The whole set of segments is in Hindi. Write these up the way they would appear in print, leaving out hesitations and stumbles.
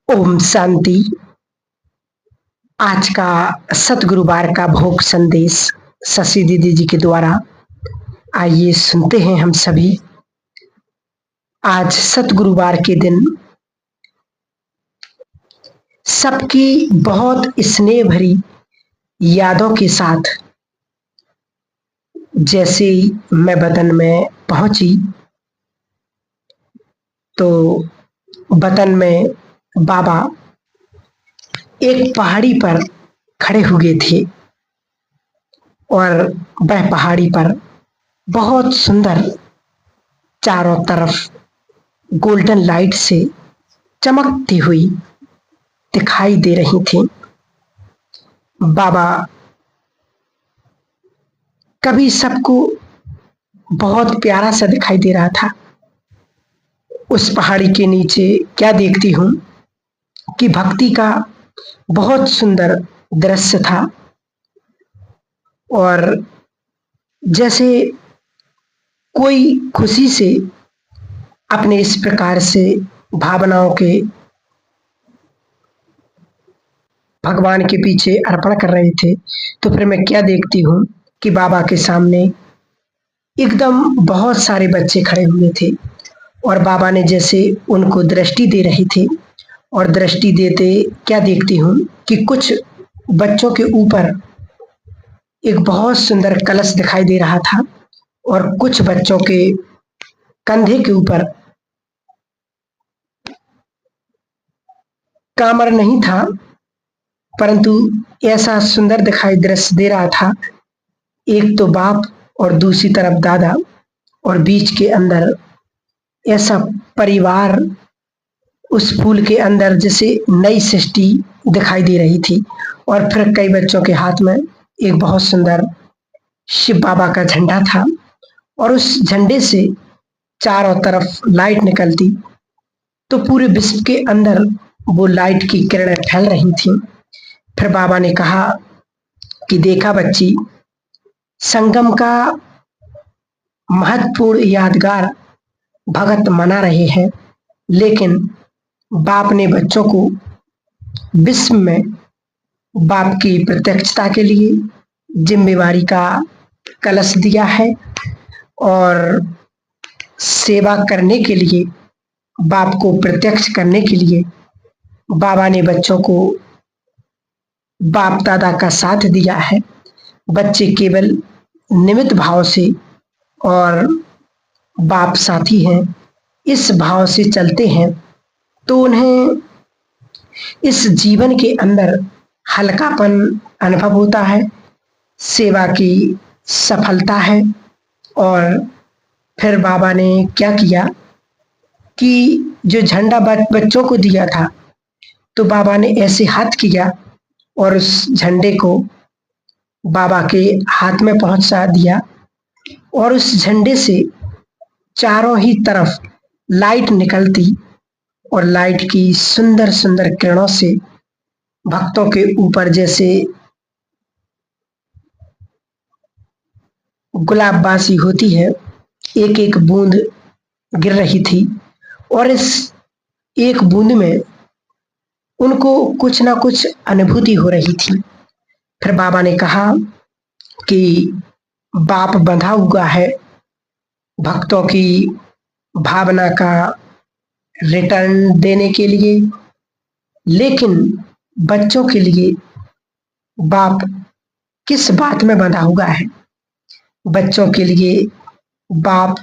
ओम शांति। आज का सतगुरुवार का भोग संदेश शशि दीदी जी के द्वारा आइए सुनते हैं हम सभी। आज सतगुरुवार के दिन सबकी बहुत स्नेह भरी यादों के साथ जैसे ही मैं वतन में पहुंची तो वतन में बाबा एक पहाड़ी पर खड़े हुए थे और वह पहाड़ी पर बहुत सुंदर चारों तरफ गोल्डन लाइट से चमकती हुई दिखाई दे रही थी। बाबा कभी सबको बहुत प्यारा सा दिखाई दे रहा था। उस पहाड़ी के नीचे क्या देखती हूँ कि भक्ति का बहुत सुंदर दृश्य था और जैसे कोई खुशी से अपने इस प्रकार से भावनाओं के भगवान के पीछे अर्पण कर रहे थे, तो फिर मैं क्या देखती हूँ कि बाबा के सामने एकदम बहुत सारे बच्चे खड़े हुए थे और बाबा ने जैसे उनको दृष्टि दे रहे थे और दृष्टि देते क्या देखती हूँ कि कुछ बच्चों के ऊपर एक बहुत सुंदर कलश दिखाई दे रहा था और कुछ बच्चों के कंधे के ऊपर कामर नहीं था, परंतु ऐसा सुंदर दिखाई दृश्य दे रहा था। एक तो बाप और दूसरी तरफ दादा और बीच के अंदर ऐसा परिवार, उस फूल के अंदर जैसे नई सृष्टि दिखाई दे रही थी। और फिर कई बच्चों के हाथ में एक बहुत सुंदर शिव बाबा का झंडा था और उस झंडे से चारों तरफ लाइट निकलती, तो पूरे विश्व के अंदर वो लाइट की किरणें फैल रही थी। फिर बाबा ने कहा कि देखा बच्ची, संगम का महत्वपूर्ण यादगार भगत मना रहे हैं, लेकिन बाप ने बच्चों को विश्व में बाप की प्रत्यक्षता के लिए जिम्मेवारी का कलश दिया है और सेवा करने के लिए, बाप को प्रत्यक्ष करने के लिए बाबा ने बच्चों को बाप दादा का साथ दिया है। बच्चे केवल निमित्त भाव से और बाप साथी हैं, इस भाव से चलते हैं तो उन्हें इस जीवन के अंदर हल्कापन अनुभव होता है, सेवा की सफलता है। और फिर बाबा ने क्या किया कि जो झंडा बच्चों को दिया था, तो बाबा ने ऐसे हाथ किया और उस झंडे को बाबा के हाथ में पहुंचा दिया और उस झंडे से चारों ही तरफ लाइट निकलती और लाइट की सुंदर सुंदर किरणों से भक्तों के ऊपर जैसे गुलाबबासी होती है, एक एक बूंद गिर रही थी और इस एक बूंद में उनको कुछ ना कुछ अनुभूति हो रही थी। फिर बाबा ने कहा कि बाप बंधा हुआ है भक्तों की भावना का रिटर्न देने के लिए, लेकिन बच्चों के लिए बाप किस बात में बंधा हुआ है? बच्चों के लिए बाप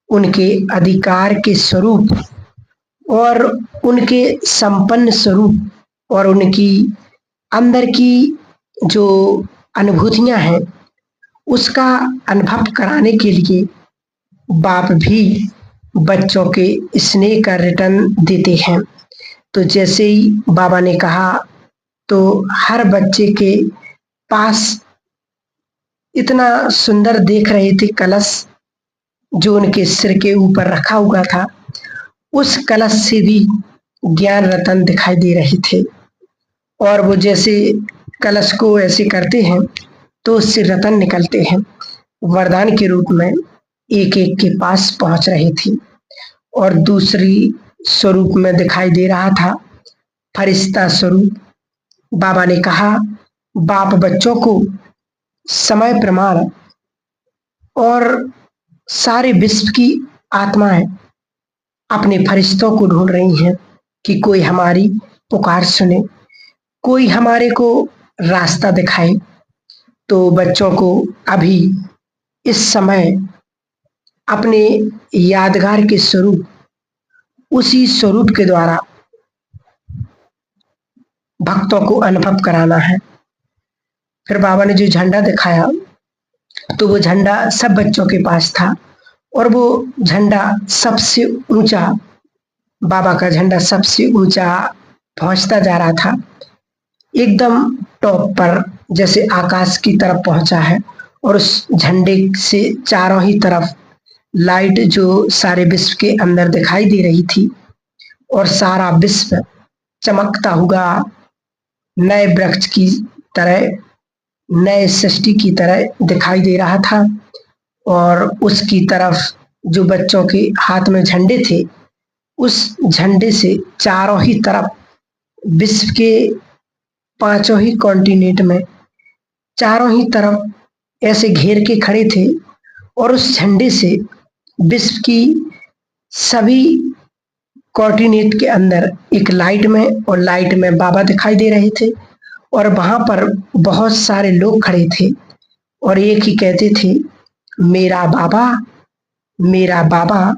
उनके अधिकार के स्वरूप और उनके संपन्न स्वरूप और उनकी अंदर की जो अनुभूतियां हैं उसका अनुभव कराने के लिए बाप भी बच्चों के स्नेह का रिटर्न देते हैं। तो जैसे ही बाबा ने कहा तो हर बच्चे के पास इतना सुंदर देख रहे थे कलश जो उनके सिर के ऊपर रखा हुआ था, उस कलश से भी ज्ञान रतन दिखाई दे रहे थे और वो जैसे कलश को ऐसे करते हैं तो उससे रतन निकलते हैं, वरदान के रूप में एक एक के पास पहुंच रही थी। और दूसरी स्वरूप में दिखाई दे रहा था फरिश्ता स्वरूप बाबा ने कहा, बाप बच्चों को समय प्रमाण और सारे विश्व की आत्माएं अपने फरिश्तों को ढूंढ रही हैं कि कोई हमारी पुकार सुने, कोई हमारे को रास्ता दिखाए। तो बच्चों को अभी इस समय अपने यादगार के स्वरूप, उसी स्वरूप के द्वारा भक्तों को अनुभव कराना है। फिर बाबा ने जो झंडा दिखाया तो वो झंडा सब बच्चों के पास था और वो झंडा सबसे ऊंचा, बाबा का झंडा सबसे ऊंचा पहुंचता जा रहा था, एकदम टॉप पर, जैसे आकाश की तरफ पहुंचा है। और उस झंडे से चारों ही तरफ लाइट जो सारे विश्व के अंदर दिखाई दे रही थी और सारा विश्व चमकता हुआ नए वृक्ष की तरह, नए सृष्टि की तरह दिखाई दे रहा था। और उसकी तरफ जो बच्चों के हाथ में झंडे थे, उस झंडे से चारों ही तरफ विश्व के पांचों ही कॉन्टिनेंट में चारों ही तरफ ऐसे घेर के खड़े थे और उस झंडे से विश्व की सभी कॉन्टिनेंट के अंदर एक लाइट में, और लाइट में बाबा दिखाई दे रहे थे। और वहां पर बहुत सारे लोग खड़े थे और एक ही कहते थे, मेरा बाबा, मेरा बाबा,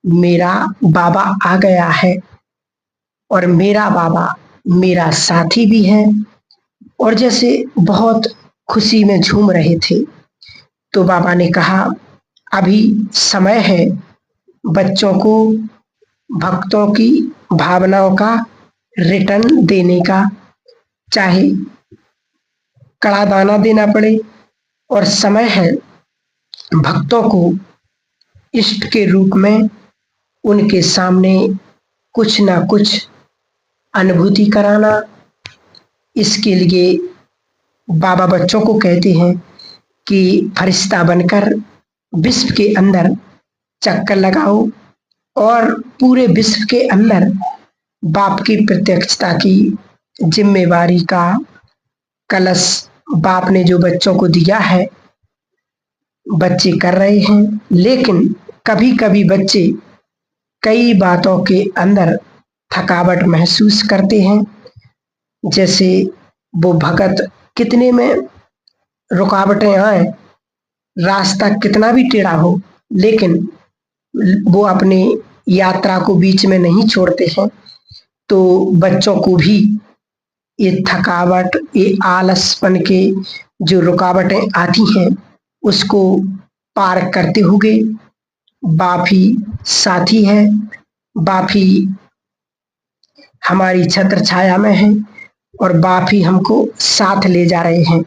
मेरा बाबा आ गया है। और मेरा बाबा मेरा साथी भी है, और जैसे बहुत खुशी में झूम रहे थे। तो बाबा ने कहा, अभी समय है बच्चों को भक्तों की भावनाओं का रिटर्न देने का, चाहे कड़ा दाना देना पड़े, और समय है भक्तों को इष्ट के रूप में उनके सामने कुछ ना कुछ अनुभूति कराना। इसके लिए बाबा बच्चों को कहते हैं कि फरिश्ता बनकर विश्व के अंदर चक्कर लगाओ और पूरे विश्व के अंदर बाप की प्रत्यक्षता की जिम्मेवारी का कलश बाप ने जो बच्चों को दिया है, बच्चे कर रहे हैं। लेकिन कभी कभी बच्चे कई बातों के अंदर थकावट महसूस करते हैं, जैसे वो भगत कितने में रुकावटें आए, रास्ता कितना भी टेढ़ा हो, लेकिन वो अपने यात्रा को बीच में नहीं छोड़ते हैं। तो बच्चों को भी ये थकावट, ये आलसपन के जो रुकावटें आती हैं, उसको पार करते हुए बाप ही साथी है, बाप ही हमारी छत्र छाया में है और बाप ही हमको साथ ले जा रहे हैं।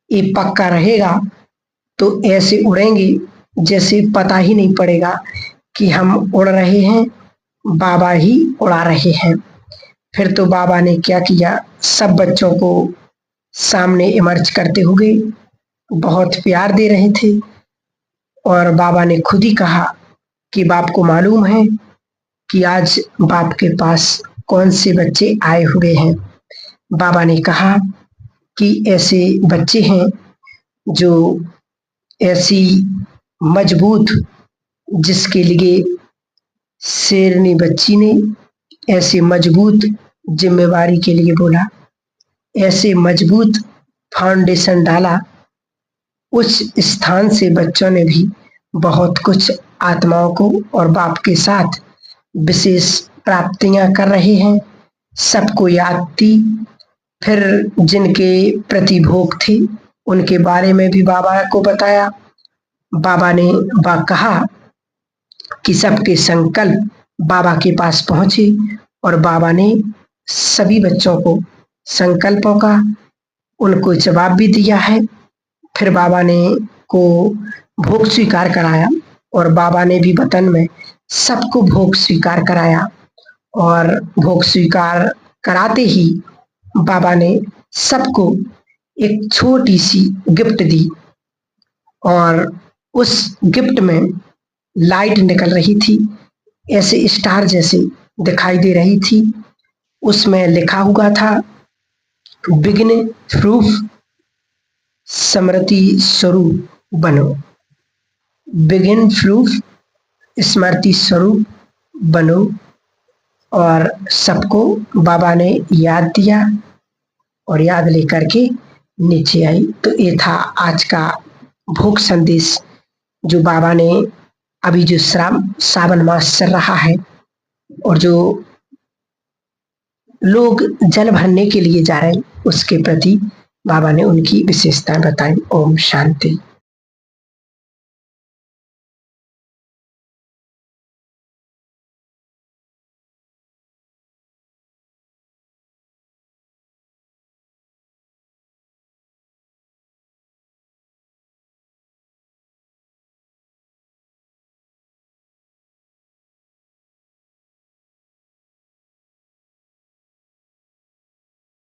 ये पक्का रहेगा तो ऐसे उड़ेंगे जैसे पता ही नहीं पड़ेगा कि हम उड़ रहे हैं, बाबा ही उड़ा रहे हैं। फिर तो बाबा ने क्या किया, सब बच्चों को सामने इमर्ज करते हुए बहुत प्यार दे रहे थे। और बाबा ने खुद ही कहा कि बाप को मालूम है कि आज बाप के पास कौन से बच्चे आए हुए हैं। बाबा ने कहा कि ऐसे बच्चे हैं जो ऐसी मजबूत, जिसके लिए शेरनी बच्ची ने ऐसे मजबूत जिम्मेवारी के लिए बोला, ऐसे मजबूत फाउंडेशन डाला, उस स्थान से बच्चों ने भी बहुत कुछ आत्माओं को और बाप के साथ विशेष प्राप्तियां कर रहे हैं। सबको याद थी। फिर जिनके प्रतिभोग थे उनके बारे में भी बाबा को बताया। बाबा ने कहा कि सबके संकल्प बाबा के पास पहुंचे और बाबा ने सभी बच्चों को संकल्पों का उनको जवाब भी दिया है। फिर बाबा ने को भोग स्वीकार कराया और बाबा ने भी वतन में सबको भोग स्वीकार कराया। और भोग स्वीकार कराते ही बाबा ने सबको एक छोटी सी गिफ्ट दी और उस गिफ्ट में लाइट निकल रही थी, ऐसे स्टार जैसे दिखाई दे रही थी। उसमें लिखा हुआ था, विघ्न प्रूफ स्मृति स्वरूप बनो। विघ्न प्रूफ स्मृति स्वरूप बनो। और सबको बाबा ने याद दिया और याद लेकर के नीचे आई। तो ये था आज का भोग संदेश जो बाबा ने अभी जो सावन मास चल रहा है और जो लोग जल भरने के लिए जा रहे हैं उसके प्रति बाबा ने उनकी विशेषताएं बताई। ओम शांति।